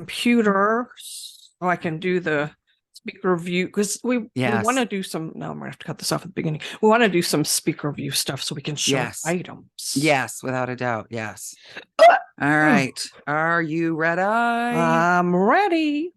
computer so I can do the speaker view because we want to do some. No, I'm gonna have to cut this off at the beginning. We want to do some speaker view stuff so we can show items. Yes, without a doubt. Yes. Uh, All right. Are you ready? I'm ready.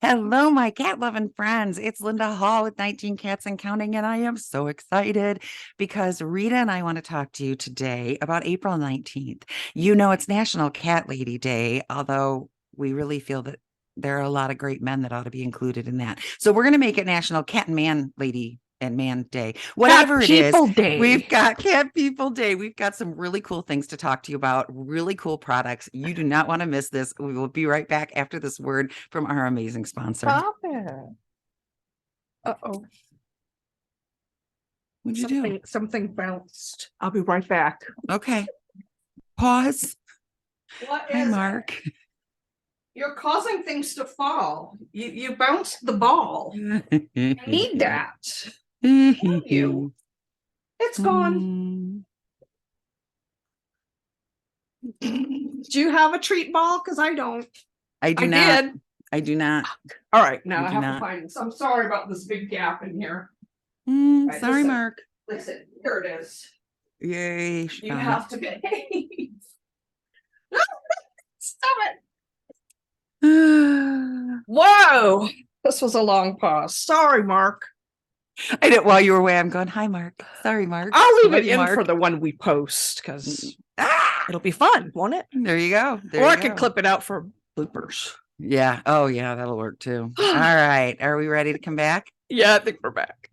Hello, my cat loving friends. It's Linda Hall with 19 Cats and Counting, and I am so excited because Rita and I want to talk to you today about April 19th. You know, it's National Cat Lady Day, although we really feel that there are a lot of great men that ought to be included in that. So we're going to make it National Cat and Man Lady and Man Day, whatever it is. Day. We've got Cat People Day. We've got some really cool things to talk to you about, really cool products. You do not want to miss this. We will be right back after this word from our amazing sponsor. Stop it. Uh-oh. What'd you do? Something bounced. I'll be right back. Okay. Pause. What is Hi, Mark. You're causing things to fall. You bounced the ball. I need that. You. It's gone. Do you have a treat ball? Because I don't. I do not. I do not. All right. Now I have to find this. I'm sorry about this big gap in here. Right, sorry, listen, Mark. Listen, here it is. Yay. You have to behave. Stop it. Whoa. This was a long pause. Sorry, Mark. I did while you were away. I'm going, hi, Mark. Sorry, Mark. I'll leave it in for the one we post because it'll be fun, won't it? There you go. Or I could clip it out for bloopers. Yeah. Oh, yeah. That'll work too. All right. Are we ready to come back? Yeah, I think we're back.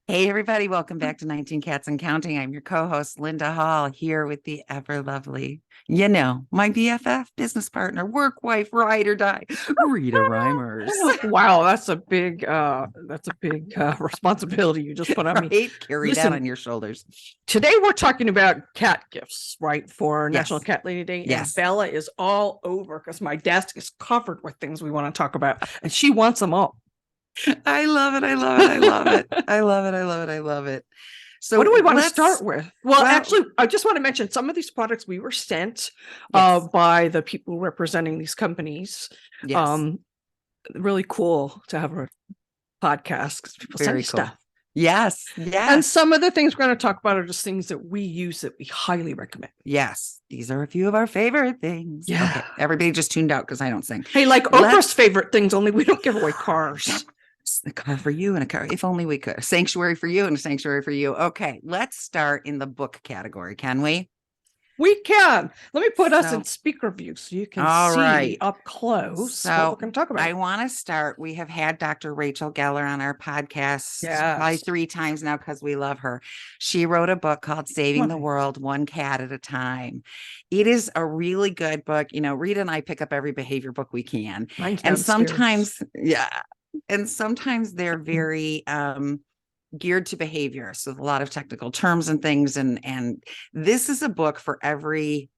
Hey, everybody. Welcome back to 19 Cats and Counting. I'm your co-host, Linda Hall, here with the ever lovely, you know, my BFF, business partner, work wife, ride or die, Rita Reimers. Wow, that's a big responsibility you just put on me. Carry that on your shoulders. Today we're talking about cat gifts, right? For National Cat Lady Day. Yes. And Bella is all over because my desk is covered with things we want to talk about, and she wants them all. I love it. I love it. I love it. I love it. I love it. I love it. So what do we want to start with? Well, actually, I just want to mention some of these products we were sent by the people representing these companies. Yes. Really cool to have a podcast because people send stuff. Yes. Yes. And some of the things we're going to talk about are just things that we use that we highly recommend. Yes. These are a few of our favorite things. Yeah. Okay. Everybody just tuned out because I don't sing. Hey, like Oprah's favorite things, only we don't give away cars. A car for you and a car, if only we could. A sanctuary for you and a sanctuary for you. Okay, let's start in the book category, can we? We can. Let me put us in speaker view so you can see up close what we're going to talk about. I want to start. We have had Dr. Rachel Geller on our podcast probably 3 times now because we love her. She wrote a book called Saving the World One Cat at a Time. It is a really good book. You know, Rita and I pick up every behavior book we can. And sometimes, and sometimes they're very geared to behavior. So a lot of technical terms and things. And this is a book for everybody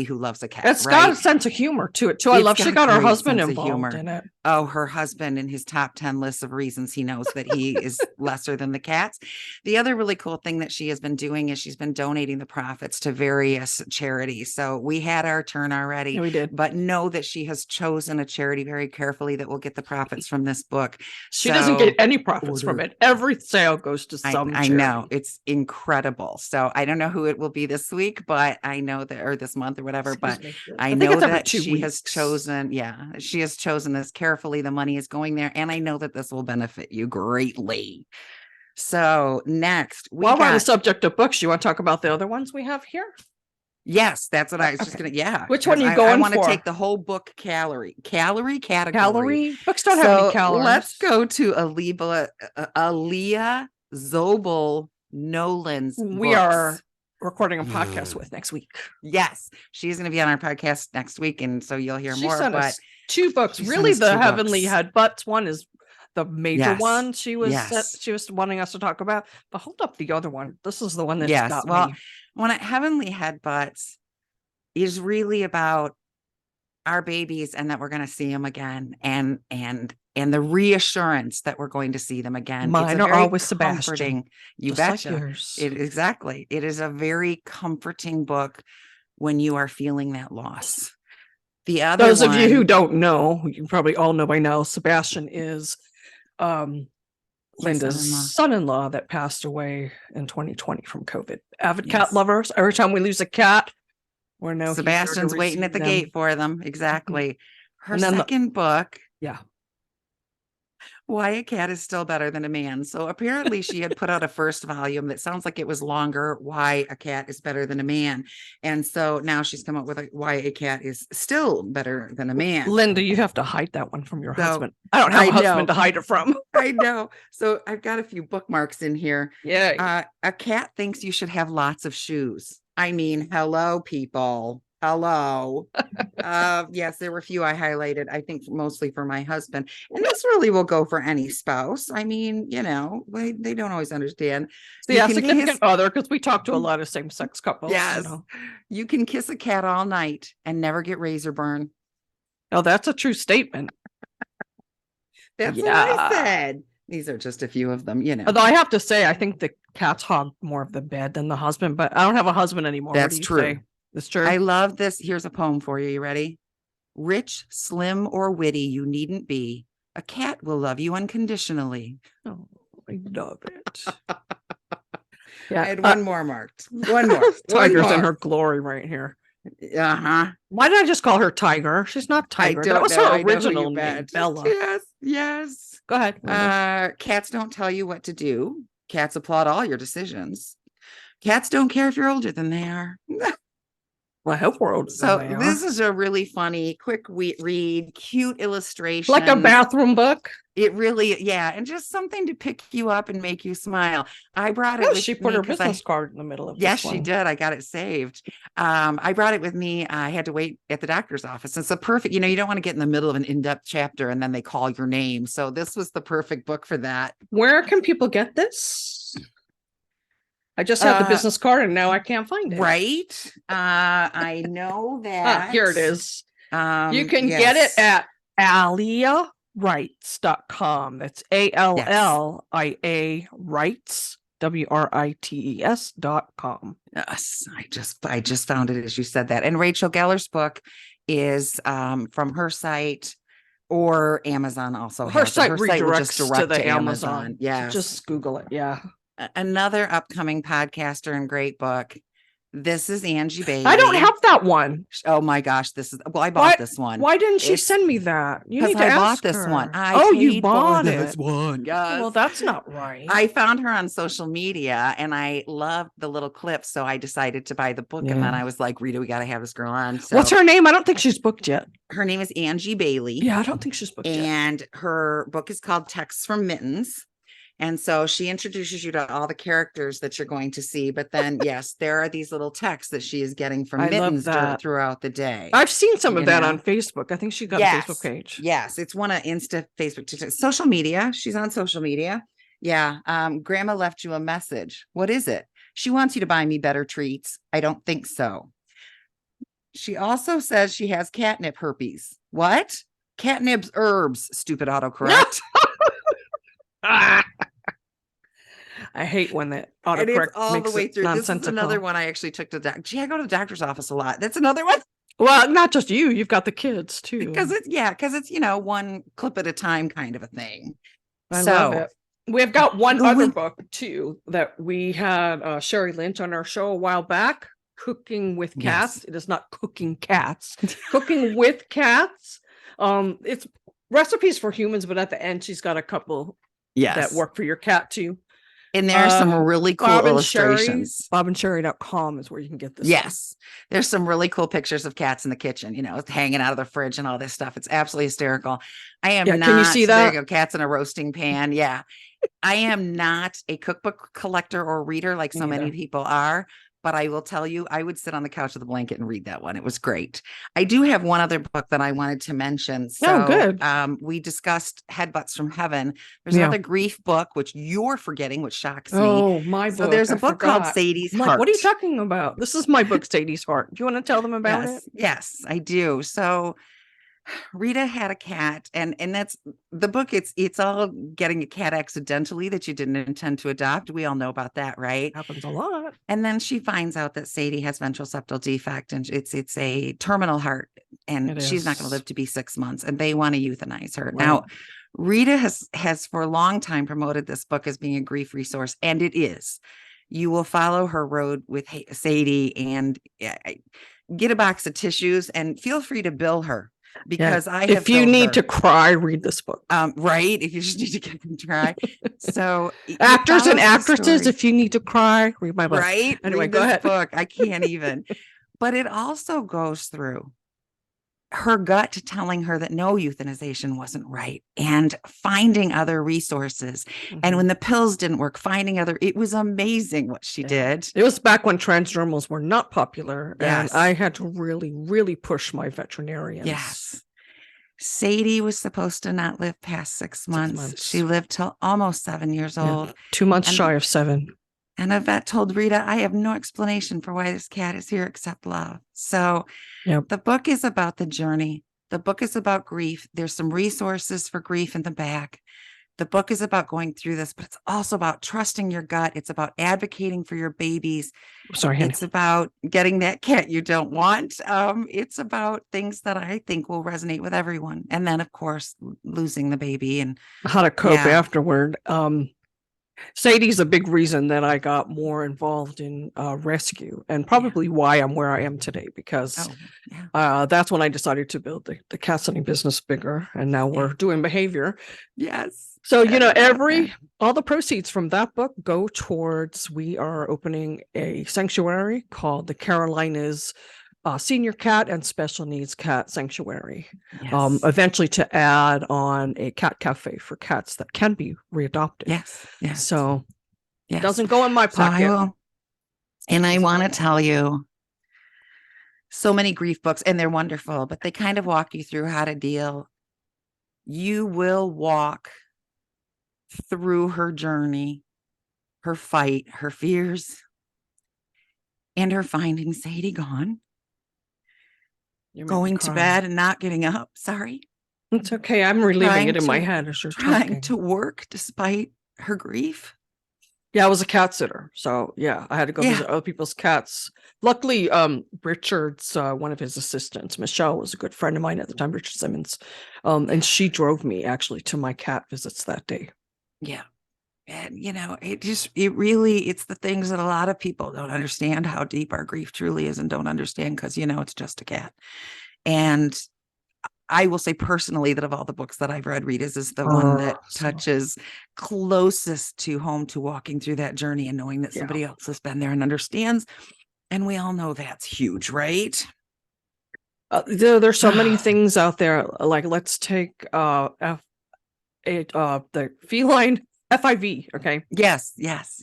who loves a cat. It's got a sense of humor to it too. I love she got her husband involved in it. Oh, her husband in his top 10 lists of reasons he knows that he is lesser than the cats. The other really cool thing that she has been doing is she's been donating the profits to various charities. So we had our turn already. Yeah, we did. But know that she has chosen a charity very carefully that will get the profits from this book. She doesn't get any profits from it. Every sale goes to some charity. I know. It's incredible. So I don't know who it will be this week, but I know that, or this month or whatever, but I know that she has chosen, she has chosen this carefully. The money is going there, and I know that this will benefit you greatly. So next, while we're on the subject of books, you want to talk about the other ones we have here? Yes, that's what I was just gonna. Yeah, which one are you going for? I want to take the whole book calorie category. Books don't have any calories. Let's go to Aaliyah Zobel Nolan's. We are recording a podcast with next week. Yes, she's going to be on our podcast next week, and so you'll hear more. But us 2 books. Really, the Heavenly Headbutts one is the major one. She was wanting us to talk about. But hold up, the other one. This is the one that got me. When Heavenly Headbutts is really about our babies and that we're going to see them again, and the reassurance that we're going to see them again. Mine are always Sebastian. You betcha. Exactly. It is a very comforting book when you are feeling that loss. The other Those one, of you who don't know, you probably all know by now, Sebastian is Linda's son-in-law that passed away in 2020 from COVID. Avid cat lovers. Every time we lose a cat, we're now Sebastian's waiting at the gate for them. Exactly. Her second book. Yeah. Why a Cat is Still Better Than a Man. So apparently she had put out a first volume that sounds like it was longer. Why a Cat is Better Than a Man. And so now she's come up with Why a Cat is Still Better Than a Man. Linda, you have to hide that one from your husband. I don't have a husband to hide it from. I know. So I've got a few bookmarks in here. Yeah. A cat thinks you should have lots of shoes. I mean, hello, people. Hello. Yes, there were a few I highlighted, I think mostly for my husband. And this really will go for any spouse. I mean, you know, they don't always understand. Yeah, significant other, because we talk to a lot of same-sex couples. Yes. You can kiss a cat all night and never get razor burn. Oh, that's a true statement. That's what I said. These are just a few of them, you know. Although I have to say, I think the cats hog more of the bed than the husband, but I don't have a husband anymore. That's true. That's true. I love this. Here's a poem for you. You ready? Rich, slim, or witty, you needn't be. A cat will love you unconditionally. Oh, I love it. Yeah, I had one more marked. One more. Tiger's in her glory right here. Why did I just call her Tiger? She's not Tiger. That was her original name, Bella. Yes. Go ahead. Cats don't tell you what to do. Cats applaud all your decisions. Cats don't care if you're older than they are. Well, I hope we're older so than they are. This is a really funny, quick read, cute illustration. Like a bathroom book. It really, yeah. And just something to pick you up and make you smile. I brought it with she put her business card in the middle of it. Yes, she did. I got it saved. I brought it with me. I had to wait at the doctor's office. It's a perfect, you know, you don't want to get in the middle of an in-depth chapter and then they call your name. So this was the perfect book for that. Where can people get this? I just have the business card and now I can't find it. Right. I know that. Here it is. You can get it at AliaWrites.com. That's ALLIA Writes, WRITES.com. Yes. I just found it as you said that. And Rachel Geller's book is from her site, or Amazon also. Her site will just direct to Amazon. Yeah. Just Google it. Yeah. Another upcoming podcaster and great book. This is Angie Bailey. I don't have that one. Oh my gosh, I bought this one. Why didn't she send me that? You need to ask bought her. This one. You bought it. This one. Yes. Well, that's not right. I found her on social media and I loved the little clips, so I decided to buy the book. And then I was like, Rita, we got to have this girl on. So what's her name? I don't think she's booked yet. Her name is Angie Bailey. Yeah, I don't think she's booked yet. And her book is called Texts from Mittens. And so she introduces you to all the characters that you're going to see. But then, yes, there are these little texts that she is getting from Mittens throughout the day. I've seen some of that on Facebook. I think she got a Facebook page. Yes, it's one of Insta, Facebook, TikTok, social media. She's on social media. Yeah. Grandma left you a message. What is it? She wants you to buy me better treats. I don't think so. She also says she has catnip herpes. What? Catnip's herbs, stupid autocorrect. I hate when that autocorrect all makes the way through. This is another one I actually took to the doctor. Gee, I go to the doctor's office a lot. That's another one. Well, not just you. You've got the kids too. Because it's you know, one clip at a time kind of a thing. I love it. We've got one other book too that we had Sherry Lynch on our show a while back. Cooking with Cats. Yes. It is not cooking cats. Cooking with Cats. It's recipes for humans, but at the end she's got a couple that work for your cat too. And there are some really cool illustrations. BobandSherry.com is where you can get this. Yes. There's some really cool pictures of cats in the kitchen, you know, hanging out of the fridge and all this stuff. It's absolutely hysterical. I am not. Can you see that? There you go, cats in a roasting pan. Yeah. I am not a cookbook collector or reader like so many people are. But I will tell you, I would sit on the couch with a blanket and read that one. It was great. I do have one other book that I wanted to mention. So, good. We discussed Headbutts from Heaven. There's another grief book, which you're forgetting, which shocks me. Oh, my book. So there's a book called Sadie's Heart. What are you talking about? This is my book, Sadie's Heart. Do you want to tell them about it? Yes, I do. So Rita had a cat, and that's the book. It's all getting a cat accidentally that you didn't intend to adopt. We all know about that, right? Happens a lot. And then she finds out that Sadie has ventral septal defect, and it's a terminal heart, and she's not going to live to be 6 months, and they want to euthanize her. Wow. Now, Rita has for a long time promoted this book as being a grief resource, and it is. You will follow her road with Sadie, and get a box of tissues, and feel free to bill her. Because if you need to cry, read this book. Right. If you just need to get them to cry. So actors and actresses, if you need to cry, read my book. Right. Anyway, read go ahead. Book. I can't even. But it also goes through her gut telling her that no, euthanization wasn't right, and finding other resources. Mm-hmm. And when the pills didn't work, finding it was amazing what she did. It was back when transdermals were not popular. Yes. And I had to really, really push my veterinarians. Yes. Sadie was supposed to not live past 6 months. She lived till almost 7 years old. 2 months shy of 7. And a vet told Rita, I have no explanation for why this cat is here except love. So the book is about the journey. The book is about grief. There's some resources for grief in the back. The book is about going through this, but it's also about trusting your gut. It's about advocating for your babies. Sorry, honey. It's about getting that cat you don't want. It's about things that I think will resonate with everyone. And then, of course, losing the baby and how to cope afterward. Sadie's a big reason that I got more involved in rescue, and probably why I'm where I am today, because that's when I decided to build the cat sitting business bigger, and now we're doing behavior. Yes. So, all the proceeds from that book go towards, we are opening a sanctuary called the Carolinas Senior Cat and Special Needs Cat Sanctuary. Yes. Eventually to add on a cat cafe for cats that can be readopted. Yes. Yes. So it doesn't go in my pocket. I want to tell you, so many grief books, and they're wonderful, but they kind of walk you through how to deal. You will walk through her journey, her fight, her fears, and her finding Sadie gone. Going to bed and not getting up. Sorry. It's okay. I'm reliving it in my head as you're trying talking. to work despite her grief. Yeah, I was a cat sitter. So I had to go visit other people's cats. Luckily, Richard's one of his assistants, Michelle, was a good friend of mine at the time, Richard Simmons. And she drove me actually to my cat visits that day. Yeah. And, it's the things that a lot of people don't understand, how deep our grief truly is, and don't understand because, it's just a cat. And I will say personally that of all the books that I've read, Rita's is the one that touches closest to home to walking through that journey and knowing that somebody else has been there and understands. And we all know that's huge, right? There's so many things out there. Like, let's take the feline FIV. Okay. Yes.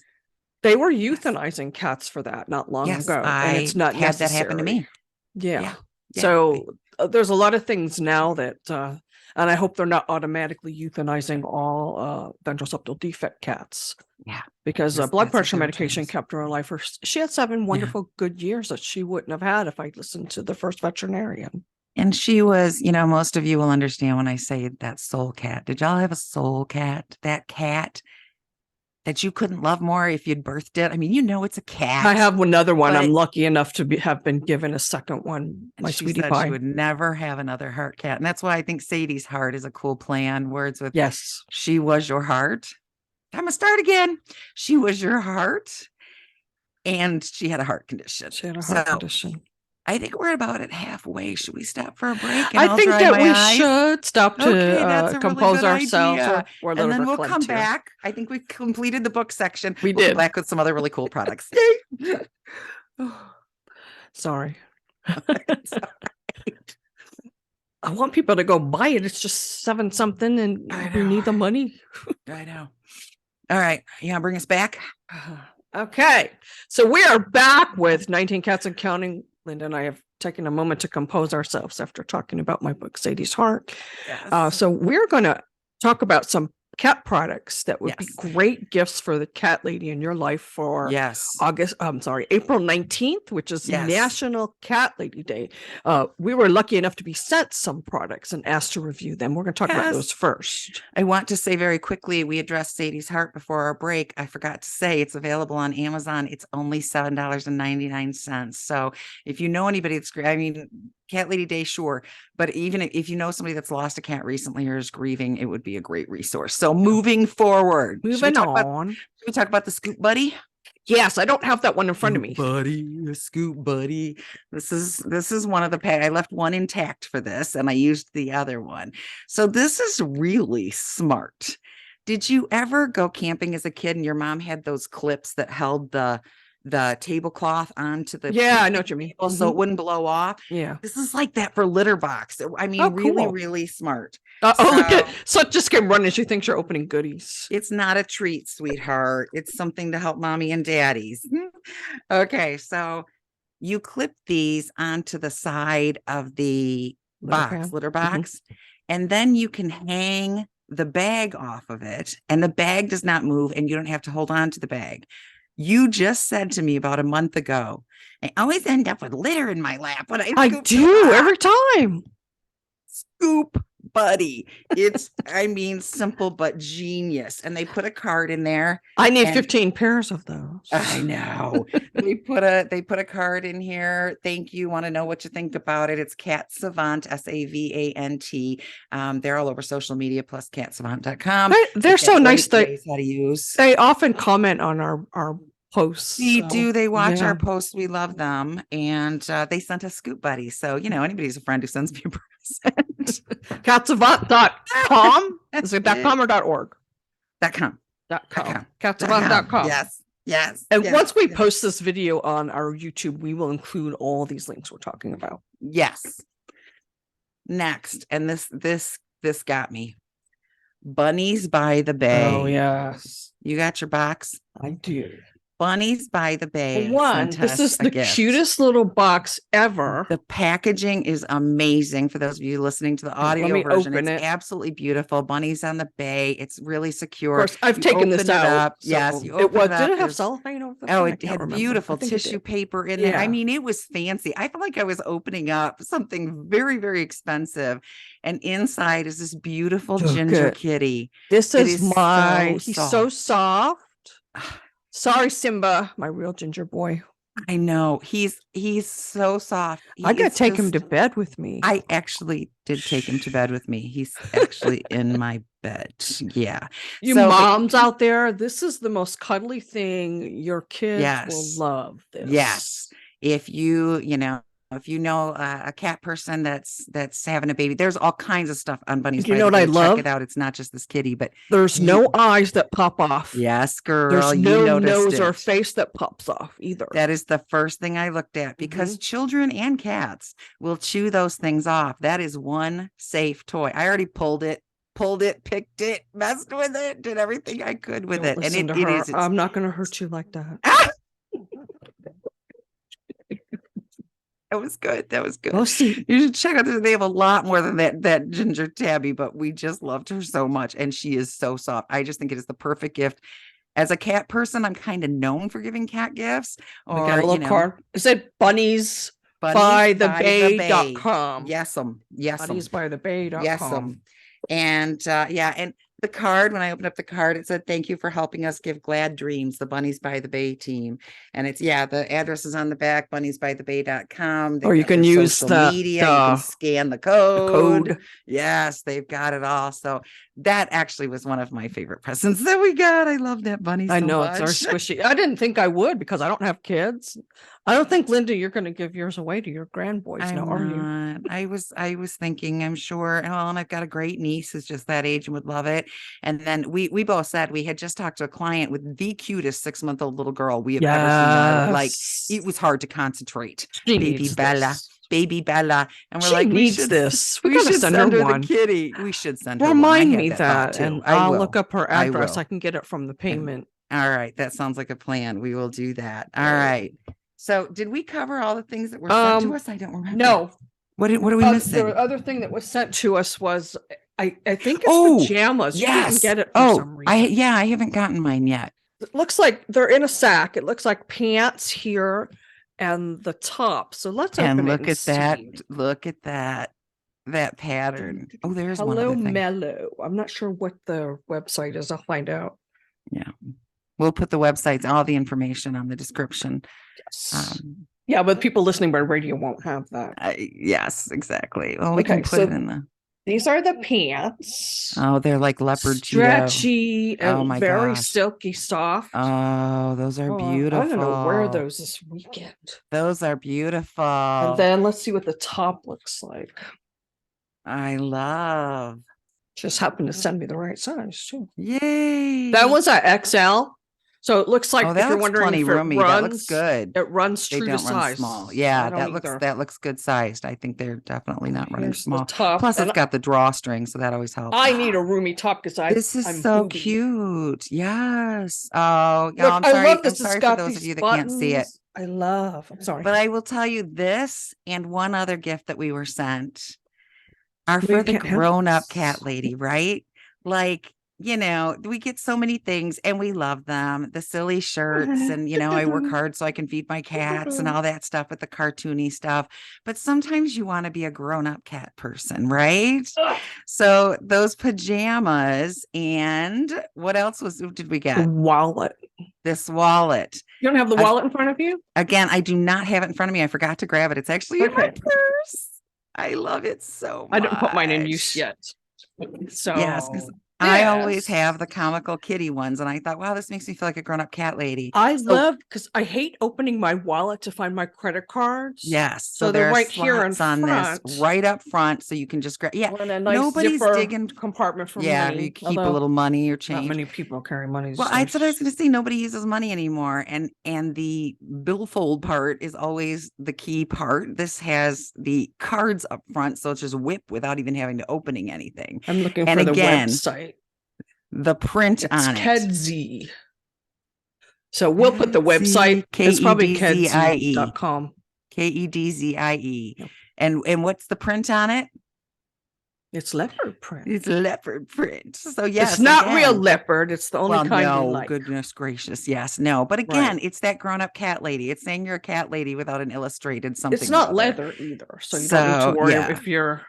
They were euthanizing cats for that not long ago. And it's not had that happen to me. Yeah. So there's a lot of things now that, and I hope they're not automatically euthanizing all ventral septal defect cats. Yeah. Because blood pressure medication kept her alive. She had 7 wonderful good years that she wouldn't have had if I listened to the first veterinarian. And she was, most of you will understand when I say that soul cat. Did y'all have a soul cat? That cat that you couldn't love more if you'd birthed it? I mean, it's a cat. I have another one. I'm lucky enough to have been given a second one. My sweetie pie. She would never have another heart cat. And that's why I think Sadie's heart is a cool plan. Words with, she was your heart. I'm going to start again. She was your heart. And she had a heart condition. Condition. I think we're about at halfway. Should we stop for a break? I think that we should stop to compose ourselves. Or and then we'll come back. I think we've completed the book section. We'll come back with some other really cool products. Sorry. I want people to go buy it. It's just 7 something and we need the money. I know. All right. You want to bring us back? Okay. So we are back with 19 Cats and Counting. Linda and I have taken a moment to compose ourselves after talking about my book, Sadie's Heart. Yes. So we're going to talk about some cat products that would be great gifts for the cat lady in your life for April 19th, which is National Cat Lady Day. We were lucky enough to be sent some products and asked to review them. We're going to talk about those first. I want to say very quickly, we addressed Sadie's heart before our break. I forgot to say it's available on Amazon. It's only $7.99. So if you know anybody that's, I mean, Cat Lady Day, sure. But even if you know somebody that's lost a cat recently or is grieving, it would be a great resource. So moving forward, should we talk about the Scoop Buddy? Yes, I don't have that one in front of me. The Scoop Buddy. This is one of the I left one intact for this, and I used the other one. So this is really smart. Did you ever go camping as a kid and your mom had those clips that held the tablecloth onto the I know what you mean, so it wouldn't blow off? This is like that for litter box. I mean, really smart. So it just came running. She thinks you're opening goodies. It's not a treat, sweetheart. It's something to help mommy and daddies. Okay, so you clip these onto the side of the litter box, and then you can hang the bag off of it, and the bag does not move, and you don't have to hold on to the bag. You just said to me about a month ago, I always end up with litter in my lap when I do every time. Scoop Buddy. It's, I mean, simple but genius. And they put a card in there. I need 15 pairs of those. I know. They put a card in here. Thank you. Want to know what you think about it? It's Cat Savant, SAVANT. They're all over social media, plus catsavant.com. They're so nice. How to use. They often comment on our posts. They watch our posts. We love them. And they sent us Scoop Buddy. So, you know, anybody's a friend who sends me a present. Catsavant.com. Is it .com or .org? .com. Catsavant.com. Yes. And once we post this video on our YouTube, we will include all these links we're talking about. Yes. Next, and this got me. Bunnies by the Bay. Oh, yes. You got your box? I do. Bunnies by the Bay. This is the cutest little box ever. The packaging is amazing. For those of you listening to the audio version, it's absolutely beautiful. Bunnies on the Bay. It's really secure. Of course, I've taken this out. Yes, did it have cellophane over the front? It had beautiful tissue paper in there. I mean, it was fancy. I felt like I was opening up something very, very expensive. And inside is this beautiful ginger kitty. This is he's so soft. Sorry, Simba, my real ginger boy. I know. He's so soft. I got to take him to bed with me. I actually did take him to bed with me. He's actually in my bed. Yeah. You moms out there, this is the most cuddly thing. Your kids will love this. Yes. If you know a cat person that's having a baby, there's all kinds of stuff on Bunnies. You know what I love? Check it out. It's not just this kitty, but there's no eyes that pop off. Yes, girl. There's no nose or face that pops off either. That is the first thing I looked at, because children and cats will chew those things off. That is one safe toy. I already pulled it, picked it, messed with it, did everything I could with it. And it is. I'm not going to hurt you like that. That was good. Well, you should check out this. They have a lot more than that ginger tabby, but we just loved her so much. And she is so soft. I just think it is the perfect gift. As a cat person, I'm kind of known for giving cat gifts. Or, got a little card. It said bunnies by the bay.com. Yes'm. Bunniesbythebay.com. Yes'm. And and the card, when I opened up the card, it said, "Thank you for helping us give glad dreams, the Bunnies by the Bay team." And it's, the address is on the back, bunniesbythebay.com. Or you can use the media. You can scan the code. Yes, they've got it all. So that actually was one of my favorite presents that we got. I love that bunny so I know much. It's our squishy. I didn't think I would, because I don't have kids. I don't think, Linda, you're going to give yours away to your grandboys now, are you? I was thinking, I'm sure. And I've got a great niece who's just that age and would love it. And then we both said, we had just talked to a client with the cutest 6-month-old little girl we have ever seen. Like, it was hard to concentrate. Baby Bella. And we're like, we should send her the kitty. We should send her. Remind me that, and I'll look up her address. I can get it from the payment. All right. That sounds like a plan. We will do that. All right. So did we cover all the things that were sent to us? I don't remember. No. What are we missing? The other thing that was sent to us was I think it's pajamas. You didn't get it for some reason. I haven't gotten mine yet. It looks like they're in a sack. It looks like pants here and the top. So let's open it and see. Look at that pattern. Oh, there's one Hello other thing. Mellow. I'm not sure what the website is. I'll find out. Yeah. We'll put the websites, all the information on the description. Yes. Yeah, but people listening by radio won't have that. Yes, exactly. Well, we can put it in the. These are the pants. Oh, they're like leopard stretchy and very silky soft. Oh, those are beautiful. I don't know where those this weekend. Those are beautiful. And then let's see what the top looks like. I love. Just happened to send me the right size too. Yay! That was at XL. So it looks like if you're wondering if it runs, that looks good. It runs true to size. Small. Yeah, that looks good sized. I think they're definitely not running small. Plus, it's got the drawstring, so that always helps. I need a roomy top because this is so cute. Yes. Oh, yeah. I'm sorry. I'm sorry for those of you that can't see it. I'm sorry, but I will tell you this and one other gift that we were sent are for the grown-up cat lady, right? Like, we get so many things and we love them. The silly shirts and, I work hard so I can feed my cats and all that stuff with the cartoony stuff. But sometimes you want to be a grown-up cat person, right? So those pajamas and what else did we get? Wallet. This wallet. You don't have the wallet in front of you? Again, I do not have it in front of me. I forgot to grab it. It's actually in my purse. I love it so much. I didn't put mine in use yet. So yes. I always have the comical kitty ones. And I thought, wow, this makes me feel like a grown-up cat lady. Love because I hate opening my wallet to find my credit cards. Yes. So they're right here in front. This, right up front. So you can just grab. Yeah. And a nice nobody's digging compartment for money. Yeah. You keep a little money or change. Not many people carry money. Well, I was going to say nobody uses money anymore. And the billfold part is always the key part. This has the cards up front. So it's just whip without even having to opening anything. I'm looking for the website. The print on it. Kedzie. So we'll put the website. It's probably kedzie.com. Kedzie. Yep. And what's the print on it? It's leopard print. It's leopard print. So yes, it's not real leopard. It's the only kind you like. Goodness gracious. Yes. No. But again, it's that grown-up cat lady. It's saying you're a cat lady without an illustrated something. It's not leather either. So you don't need to worry if you're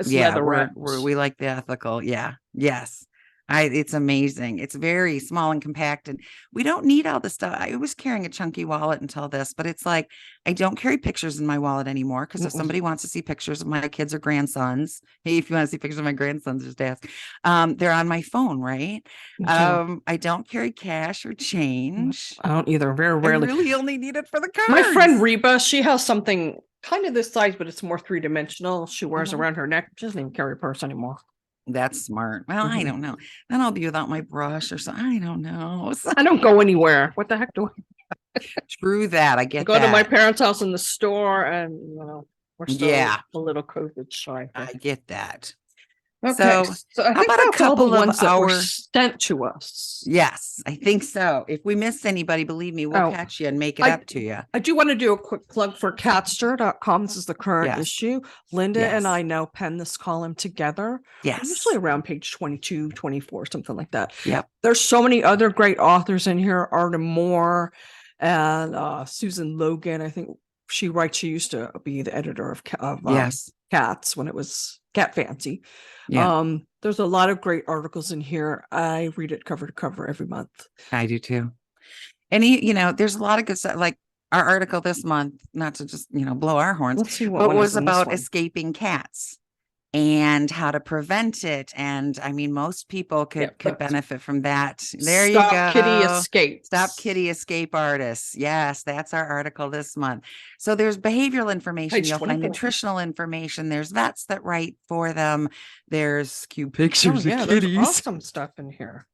leather. We like the ethical. Yeah. Yes. It's amazing. It's very small and compact, and we don't need all the stuff. I was carrying a chunky wallet until this, but it's like I don't carry pictures in my wallet anymore because if somebody wants to see pictures of my kids or grandsons, hey, if you want to see pictures of my grandsons, just ask. They're on my phone, right? I don't carry cash or change. I don't either. Very rarely. I really only need it for the cards. My friend Reba, she has something kind of this size, but it's more three-dimensional. She wears around her neck. She doesn't even carry a purse anymore. That's smart. Well, I don't know. Then I'll be without my brush or something. I don't know. I don't go anywhere. What the heck do I? True that. I get go to my parents' house in the store, and we're still a little COVID shy. I get that. Okay, so I think about a couple of ones that were sent to us. Yes, I think so. If we missed anybody, believe me, we'll catch you and make it up to you. I do want to do a quick plug for catster.com. This is the current issue. Linda and I now pen this column together. Yes. Usually around page 22, 24, something like that. Yep. There's so many other great authors in here. Arda Moore and Susan Logan. I think she used to be the editor of Cats when it was Cat Fancy. Yeah. There's a lot of great articles in here. I read it cover to cover every month. I do too. And there's a lot of good stuff. Like our article this month, not to just blow our horns, let's see what was about escaping cats and how to prevent it. And I mean, most people could benefit from that. There you go. Stop Kitty Escape. Stop Kitty Escape Artists. Yes, that's our article this month. So there's behavioral information. You'll find nutritional information. There's vets that write for them. There's cute pictures of kitties. There's awesome stuff in here.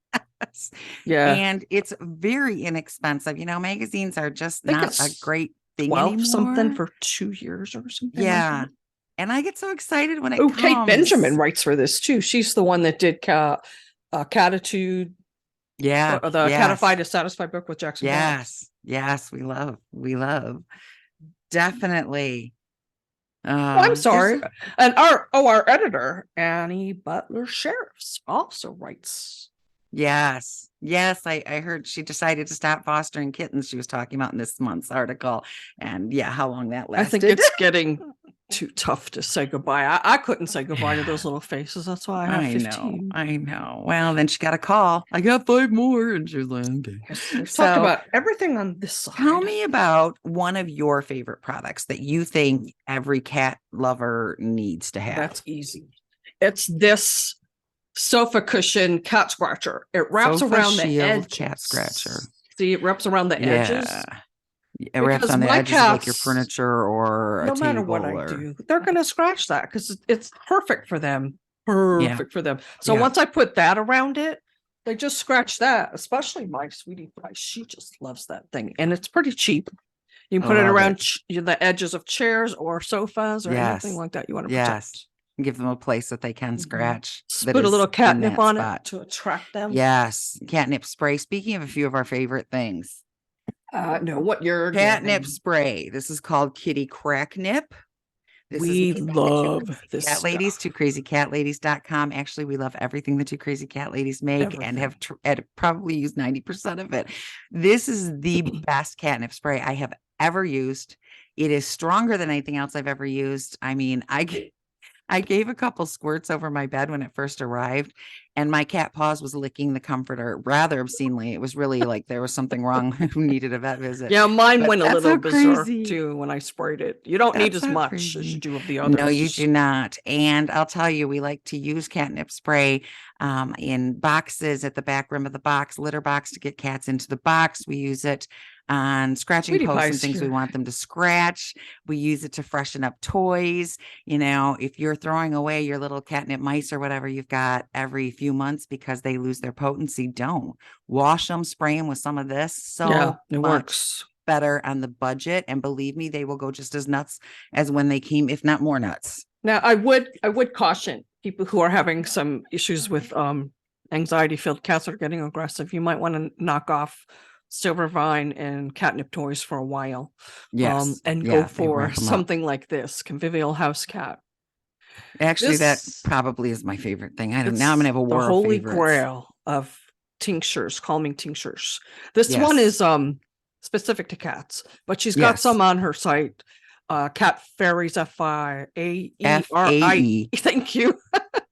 Yeah. And it's very inexpensive. Magazines are just not a great thing anymore. Something for 2 years or something. Yeah. Like and I get so excited when it comes. Kate Benjamin writes for this too. She's the one that did Catitude. Yeah. The Catified to Satisfied book with Jackson. Yes. Yes. We love. Definitely. I'm sorry. And our editor, Annie Butler Sheriffs, also writes. Yes. I heard she decided to stop fostering kittens. She was talking about in this month's article, and how long that lasted. I think it's getting too tough to say goodbye. I couldn't say goodbye to those little faces. That's why I have 15. I know. Well, then she got a call. I got 5 more, and she was like, okay. Let's talk about everything on this side. Tell me about one of your favorite products that you think every cat lover needs to have. That's easy. It's this sofa cushion cat scratcher. It wraps around the edge. Cat scratcher. See, it wraps around the edges. It wraps on the edges of like your furniture or a table. No matter what I do, they're going to scratch that because it's perfect for them. Perfect for them. So once I put that around it, they just scratch that, especially my sweetie pie. She just loves that thing. And it's pretty cheap. You can put it around the edges of chairs or sofas or anything like that you want to protect. Give them a place that they can scratch. Put a little catnip on it to attract them. Yes. Catnip spray. Speaking of a few of our favorite things. No, what your catnip spray. This is called Kitty Cracknip. We love this cat ladies, 2crazycatladies.com. Actually, we love everything the 2 Crazy Cat Ladies make and have probably used 90% of it. This is the best catnip spray I have ever used. It is stronger than anything else I've ever used. I mean, I gave a couple squirts over my bed when it first arrived, and my cat paws was licking the comforter rather obscenely. It was really like there was something wrong who needed a vet visit. Yeah, mine went a little berserk too when I sprayed it. You don't need as much as you do of the others. No, you do not. And I'll tell you, we like to use catnip spray in boxes at the back rim of the box, litter box to get cats into the box. We use it on scratching posts and things we want them to scratch. We use it to freshen up toys. You know, if you're throwing away your little catnip mice or whatever you've got every few months because they lose their potency, don't wash them, spray them with some of this. So it works better on the budget. And believe me, they will go just as nuts as when they came, if not more nuts. Now, I would caution people who are having some issues with anxiety-filled cats that are getting aggressive. You might want to knock off Silver Vine and catnip toys for a while. Yes. Go for something like this, Convivial House Cat. Actually, that probably is my favorite thing. Now I'm going to have a war of holy favorites. grail of tinctures, calming tinctures. This one is specific to cats, but she's got some on her site. Cat Fairies, F-I-A-E-R-I. Thank you.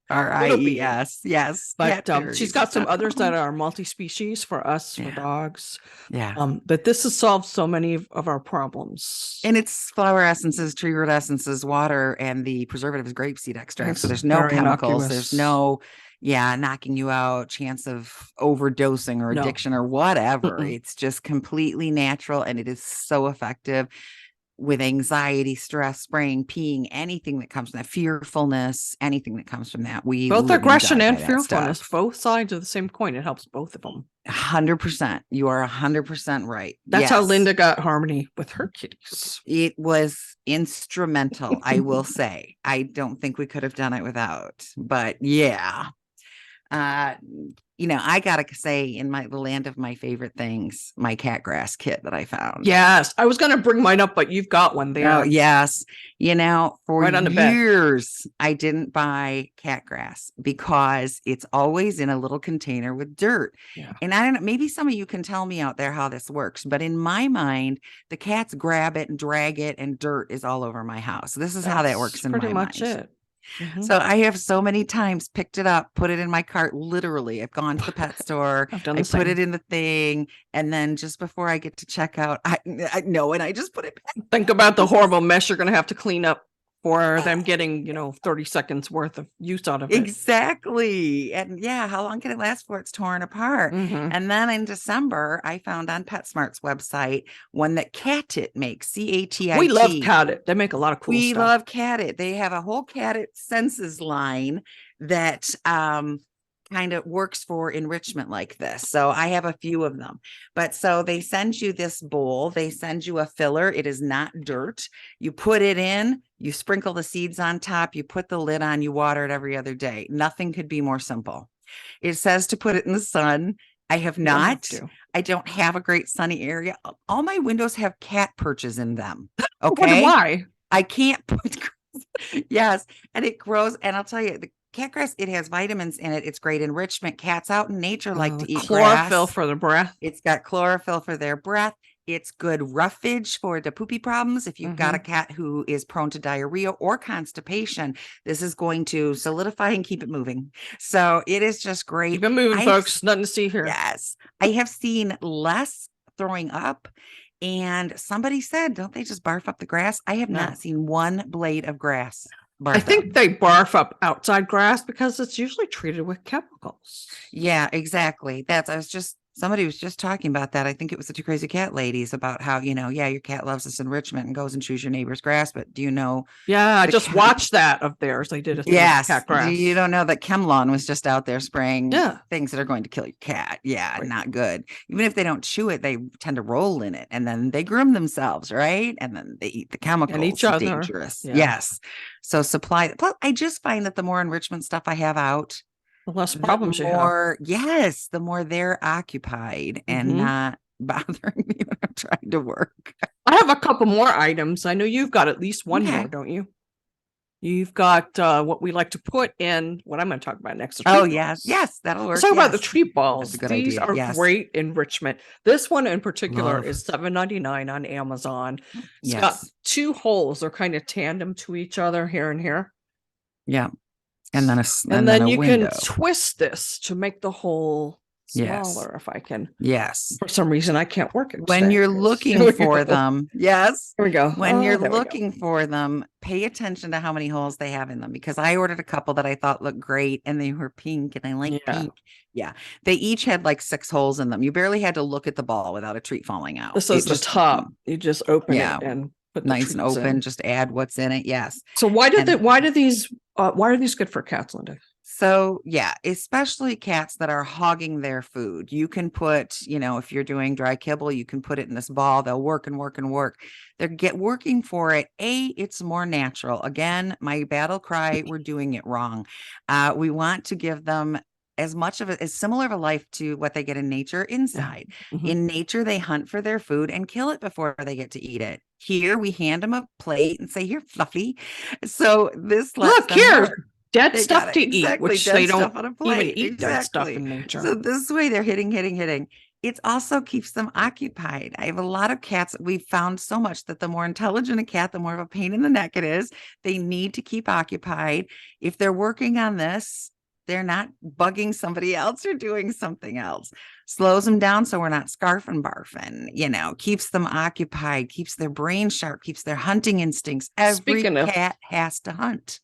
R-I-E-S. Yes. But she's got some others that are multi-species for us, for dogs. Yeah. But this has solved so many of our problems. And it's flower essences, tree root essences, water, and the preservative is grapeseed extract. So there's no chemicals. There's no knocking you out, chance of overdosing or addiction or whatever. It's just completely natural, and it is so effective with anxiety, stress, spraying, peeing, anything that comes from that, fearfulness, anything that comes from that. Both aggression and fearfulness, both sides of the same coin. It helps both of them. 100%. You are 100% right. That's how Linda got harmony with her kitties. It was instrumental, I will say. I don't think we could have done it without, but yeah. I gotta say, in the land of my favorite things, my cat grass kit that I found. Yes, I was gonna bring mine up, but you've got one there. Oh yes, for years I didn't buy cat grass because it's always in a little container with dirt. Yeah. And I don't know, maybe some of you can tell me out there how this works, but in my mind, the cats grab it and drag it, and dirt is all over my house. This is how that works in my mind. Pretty much it. Mm-hmm. So I have so many times picked it up, put it in my cart. Literally, I've gone to the pet store. I put it in the thing, and then just before I get to check out, I know, and I just put it back. Think about the horrible mess you're going to have to clean up for them getting 30 seconds worth of use out of it. Exactly. And how long can it last before it's torn apart? Mm-hmm. And then in December, I found on PetSmart's website one that Cat It makes, C-A-T-I-T. We love Cat It. They make a lot of cool stuff. We love Cat It. They have a whole Cat It Senses line that kind of works for enrichment like this. So I have a few of them. But so they send you this bowl. They send you a filler. It is not dirt. You put it in, you sprinkle the seeds on top, you put the lid on, you water it every other day. Nothing could be more simple. It says to put it in the sun. I have not. I don't have a great sunny area. All my windows have cat perches in them. Okay. Why? I can't put Yes. And it grows. And I'll tell you, the cat grass, it has vitamins in it. It's great enrichment. Cats out in nature like to eat chlorophyll grass. for the breath. It's got chlorophyll for their breath. It's good roughage for the poopy problems. If you've got a cat who is prone to diarrhea or constipation, this is going to solidify and keep it moving. So it is just great. Keep it moving, folks. Nothing to see here. Yes. I have seen less throwing up. And somebody said, don't they just barf up the grass? I have not seen one blade of grass. I think they barf up outside grass because it's usually treated with chemicals. Yeah, exactly. Somebody was just talking about that. I think it was the Two Crazy Cat ladies about how, your cat loves this enrichment and goes and chews your neighbor's grass. But do you know? Yeah, I just watched that of theirs. They did it. Yes. Cat grass. You don't know that ChemLawn was just out there spraying things that are going to kill your cat. Yeah, right. Not good. Even if they don't chew it, they tend to roll in it and then they groom themselves, right? And then they eat the chemicals. And each other. Dangerous. Yeah. Yes. So supply. Well, I just find that the more enrichment stuff I have out, the less problems you have. Yes, the more they're occupied and not bothering me when I'm trying to work. I have a couple more items. I know you've got at least one more, don't you? You've got what we like to put in what I'm going to talk about next. Yes, that'll work. Let's talk about the treat balls. These idea. are great enrichment. This one in particular is $7.99 on Amazon. It's got 2 holes. They're kind of tandem to each other here and here. Yeah. And then then a you window. can twist this to make the hole smaller if I can. Yes. For some reason, I can't work it. When you're looking for them. Yes. Here we go. When you're looking for them, pay attention to how many holes they have in them, because I ordered a couple that I thought looked great and they were pink and I like pink. Yeah. They each had like 6 holes in them. You barely had to look at the ball without a treat falling out. This is the top. You just open it and put nice and open, just add what's in it. Yes. So why are these good for cats, Linda? So especially cats that are hogging their food. You can put, if you're doing dry kibble, you can put it in this ball. They'll work and work and work. They're working for it. It's more natural. Again, my battle cry, we're doing it wrong. We want to give them as much of it as similar of a life to what they get in nature inside. In nature, they hunt for their food and kill it before they get to eat it. Here, we hand them a plate and say, "Here, Fluffy." So this look here, dead stuff to eat, which they don't even eat dead stuff in nature. So this way, they're hitting. It also keeps them occupied. I have a lot of cats. We've found so much that the more intelligent a cat, the more of a pain in the neck it is. They need to keep occupied. If they're working on this, they're not bugging somebody else or doing something else. Slows them down so we're not scarfing barfing, keeps them occupied, keeps their brain sharp, keeps their hunting instincts. Every cat has to hunt.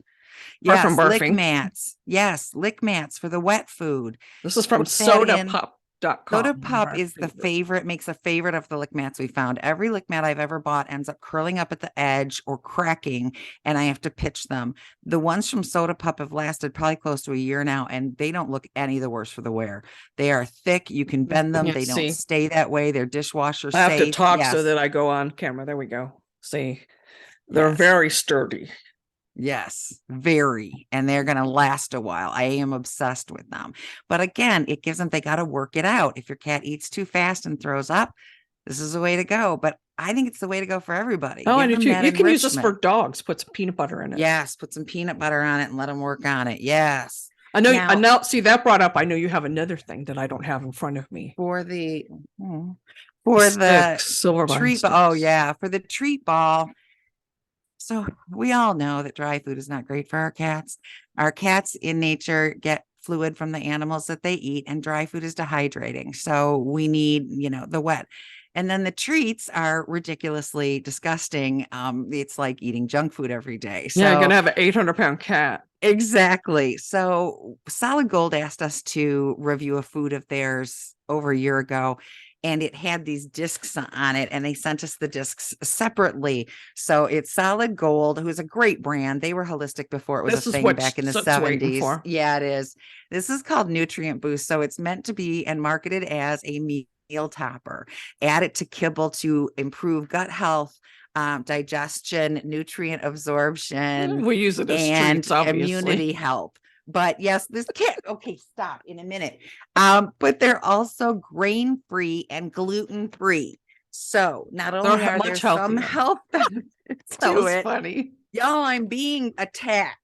Yes, lick mats. Yes, lick mats for the wet food. This is from SodaPup.com. Soda Pup is makes a favorite of the lick mats we found. Every lick mat I've ever bought ends up curling up at the edge or cracking, and I have to pitch them. The ones from Soda Pup have lasted probably close to a year now, and they don't look any the worse for the wear. They are thick. You can bend them. They don't stay that way. They're dishwasher safe. I have to talk so that I go on camera. There we go. See, they're very sturdy. Yes, very. And they're going to last a while. I am obsessed with them. But again, it gives them, they got to work it out. If your cat eats too fast and throws up, this is the way to go. But I think it's the way to go for everybody. Oh, I do too. You can use this for dogs. Put some peanut butter in it. Yes, put some peanut butter on it and let them work on it. Yes. I know. Now, see, that brought up, I know you have another thing that I don't have in front of me. For the silver treat. Oh, yeah. For the treat ball. So we all know that dry food is not great for our cats. Our cats in nature get fluid from the animals that they eat, and dry food is dehydrating. So we need, the wet. And then the treats are ridiculously disgusting. It's like eating junk food every day. So, you're going to have an 800-pound cat. Exactly. So Solid Gold asked us to review a food of theirs over a year ago, and it had these discs on it, and they sent us the discs separately. So it's Solid Gold, who's a great brand. They were holistic before it was a thing back in the 70s. Yeah, it is. This is called Nutrient Boost. So it's meant to be and marketed as a meal topper. Add it to kibble to improve gut health, digestion, nutrient absorption. We use it as and treats, obviously. Immunity health. But yes, this cat. Okay, stop in a minute. But they're also grain-free and gluten-free. So not only are there some health benefits to it, funny. Y'all, I'm being attacked.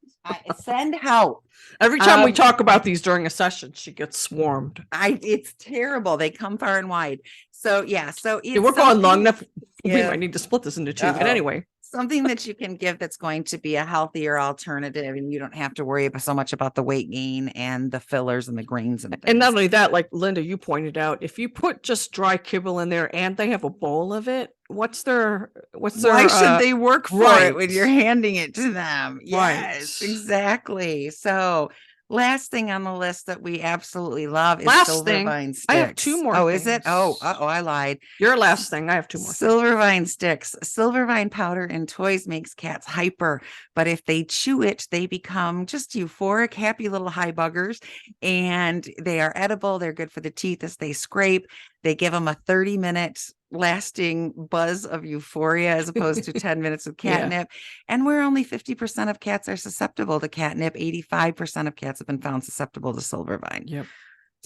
Send help. Every time we talk about these during a session, she gets swarmed. It's terrible. They come far and wide. So yeah, so it's we're going long enough. We Yeah. might need to split this into two. But anyway, something that you can give that's going to be a healthier alternative, and you don't have to worry so much about the weight gain and the fillers and the grains and not only that, like Linda, you pointed out, if you put just dry kibble in there and they have a bowl of it, why should they work for it when you're handing it to them? Yes, exactly. So last thing on the list that we absolutely love is Silvervine sticks. I have two more. Oh, is it? Oh, I lied. Your last thing. I have two more. Silvervine sticks. Silvervine powder in toys makes cats hyper, but if they chew it, they become just euphoric, happy little high buggers, and they are edible. They're good for the teeth as they scrape. They give them a 30-minute lasting buzz of euphoria as opposed to 10 minutes of catnip. And where only 50% of cats are susceptible to catnip, 85% of cats have been found susceptible to Silvervine. Yep.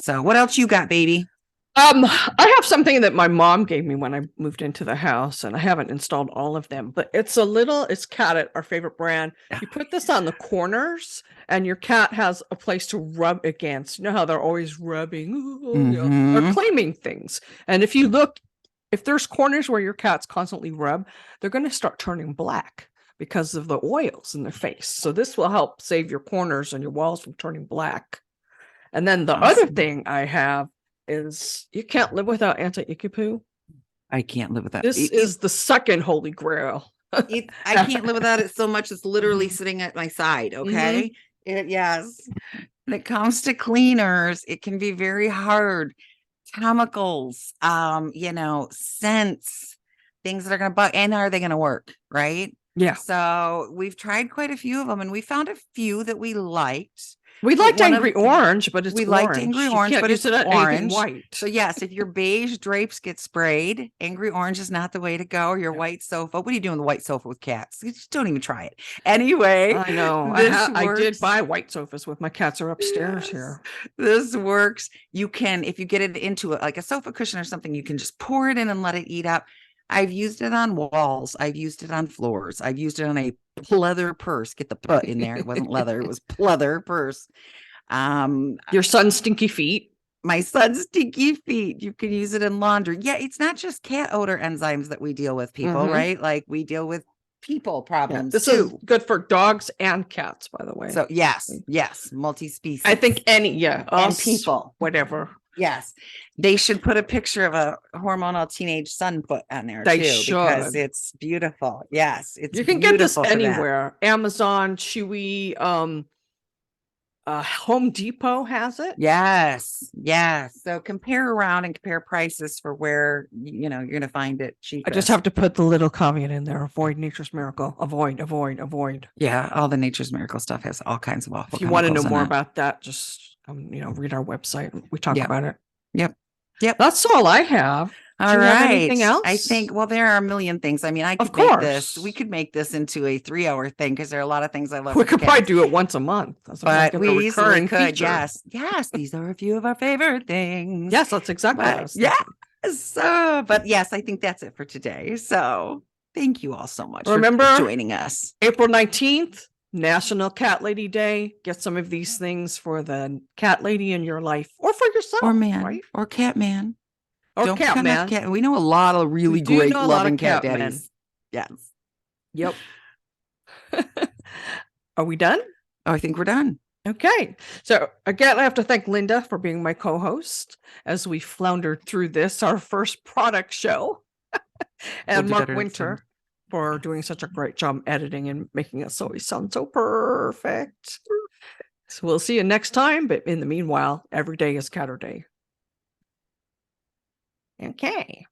So what else you got, baby? I have something that my mom gave me when I moved into the house, and I haven't installed all of them, but it's Cat, our favorite brand. You put this on the corners and your cat has a place to rub against. You know how they're always rubbing or claiming things. And if there's corners where your cat's constantly rub, they're going to start turning black because of the oils in their face. So this will help save your corners and your walls from turning black. And then the other thing I have is you can't live without anti-icky poo. I can't live without this. Is the second holy grail. I can't live without it so much. It's literally sitting at my side. Okay. Yes. When it comes to cleaners, it can be very hard. Chemicals, scents, things that are going to bug, and are they going to work? Right. Yeah. So we've tried quite a few of them, and we found a few that we liked. We liked Angry Orange, but it's liked Angry Orange, but it's orange. White. So yes, if your beige drapes get sprayed, Angry Orange is not the way to go. Or your white sofa. What are you doing with the white sofa with cats? You just don't even try it. Anyway, I know. I did buy white sofas with my cats are upstairs here. This works. You can, if you get it into like a sofa cushion or something, you can just pour it in and let it eat up. I've used it on walls. I've used it on floors. I've used it on a pleather purse. Get the put in there. It wasn't leather. It was pleather purse. Your son's stinky feet. My son's stinky feet. You can use it in laundry. Yeah, it's not just cat odor enzymes that we deal with, people, right? Like we deal with people problems. This is good for dogs and cats, by the way. So yes, multi-species. I think and people, whatever. Yes, they should put a picture of a hormonal teenage sun foot on there too, because it's beautiful. Yes, you can get this anywhere. Amazon, Chewy, Home Depot has it. Yes. So compare around and compare prices for where you're going to find it cheapest. I just have to put the little caveat in there: avoid Nature's Miracle. Avoid. Yeah, all the Nature's Miracle stuff has all kinds of awful. If you want to know more about that, just read our website. We talk about it. Yep. That's all I have. All right. Anything else? I think, there are a million things. I mean, we could make this into a 3-hour thing because there are a lot of things I love. We could probably do it once a month. But we easily could. Yes. These are a few of our favorite things. Yes, that's exactly what I was thinking. Yes. But yes, I think that's it for today. So thank you all so much for joining us. April 19th, National Cat Lady Day. Get some of these things for the cat lady in your life or for yourself. Or man. Right? Or cat man. Or cat man. We know a lot of really great loving cat daddies. Yes. Yep. Are we done? Oh, I think we're done. Okay. So again, I have to thank Linda for being my co-host as we floundered through this, our first product show. And Mark Winter for doing such a great job editing and making us always sound so perfect. So we'll see you next time. But in the meanwhile, every day is Catter Day. Okay.